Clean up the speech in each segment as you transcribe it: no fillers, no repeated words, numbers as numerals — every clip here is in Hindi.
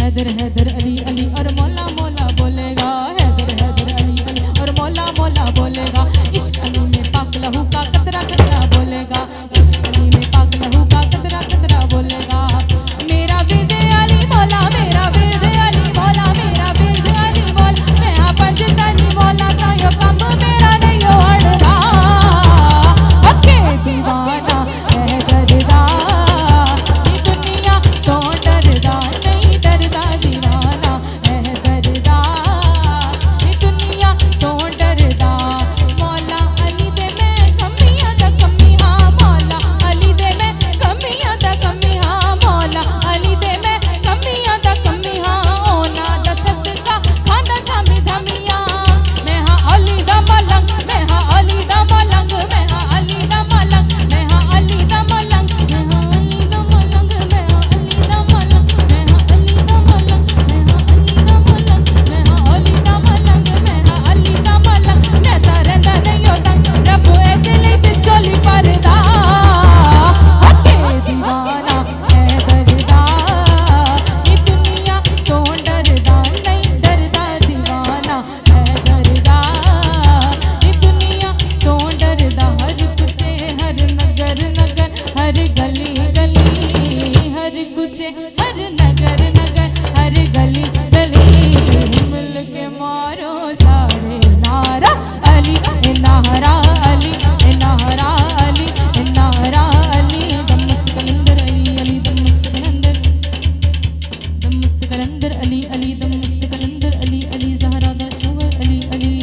हैदर हैदर अली अली और मौला मौला बोलेगा, हैदर हैदर अली अली और मौला मौला बोलेगा। इश्क अली में पाक लहू का कतरा कतरा बोलेगा, इश्क अली में पाक लहू का कतरा कतरा बोलेगा। मेरा विरद अली मौला, मेरा विरद अली मौला, मेरा विरद अली मौला, मैं हाँ पंजतनी मौला सा यो कम मेरा नहीं हो अड़दा। ओके दीवाना है दरदा, ये दुनिया तो डरदा नहीं डरदा, दीवाना है दरदा, ये दुनिया तो डरदा। मौला अली दे मैं कमियां दा कमी हाँ, मौला अली दे मैं कमियां दा कमी हाँ, मौला अली दे मैं कमियां दा कमी हाँ। ओना दा सदका खांदा शामी धमियां, मैं हाँ अली दा मलंग, मैं हाँ अली दा मलंग, मैं हाँ अली दा मलंग, मैं हाँ अली दा मलंग, मैं हाँ अली दा मलंग, मैं हाँ अली दा मलंग, मैं हाँ अली दा मलंग, मैं हाँ अली दा मलंग, मैं हाँ अली दा मलंग। मैं तां रहिंदा नहीं हो तंग, रब ऐसे ले ते चोली परदा। ओके दीवाना है दरदा, ये दुनिया तो डरदा नहीं डरदा, दीवाना है दरदा, ये दुनिया तो डरदा। हर कुचे हर नगर नगर, हर गली गली, हर कुचे हर नगर नगर, हर गली गली, मिल के मारो सारे नारा अली ए नारा अली ए नारा अली ए नारा अली। दम मस्त कलंदर अली अली दम मस्त कलंदर, दम मस्त कलंदर अली अली दम मस्त कलंदर अली अली, ज़हरा दा शोहर अली अली,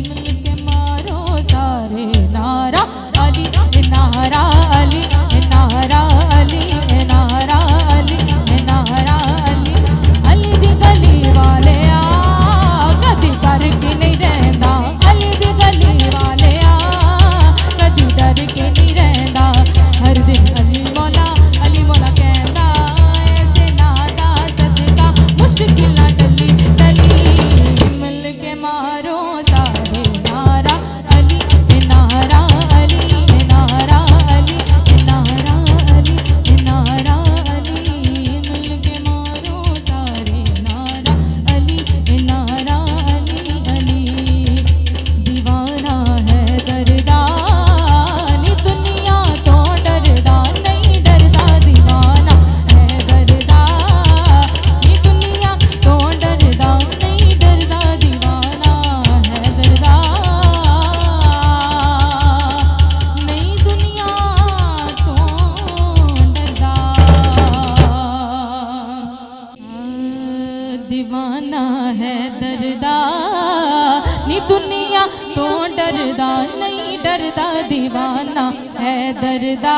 मिल के मारो सारे नारा अली ए नारा अली ए नारा अली ए नारा अली ए नारा अली। अली दी गली वाले आ कदी डर के नहीं रहंदा, अली दी गली वाले आ कदी डर के नहीं रहंदा। हर दिन अली मौला कहंदा, ऐसे नादा सदका मुश्किल ना टली टली, मिल के मारो सारे नारा अली ए नारा अली ए नारा अली ए नारा अली ए नारा अली, मिल के मारो सारे नारा अली ए नारा अली अली। दीवाना है दरदा, नी दुनिया तो डरदा नहीं डरदा, दीवाना है दरदा, नी दुनिया तो डरदा नहीं डरदा, दीवाना है दरदा, नहीं दुनिया तो डरदा। दीवाना है दरदा, नी दुनिया तो डरदा नहीं डरदा, दीवाना है दरदा,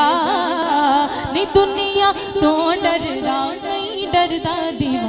नी दुनिया तो डरदा नहीं डरदा, दीवाना।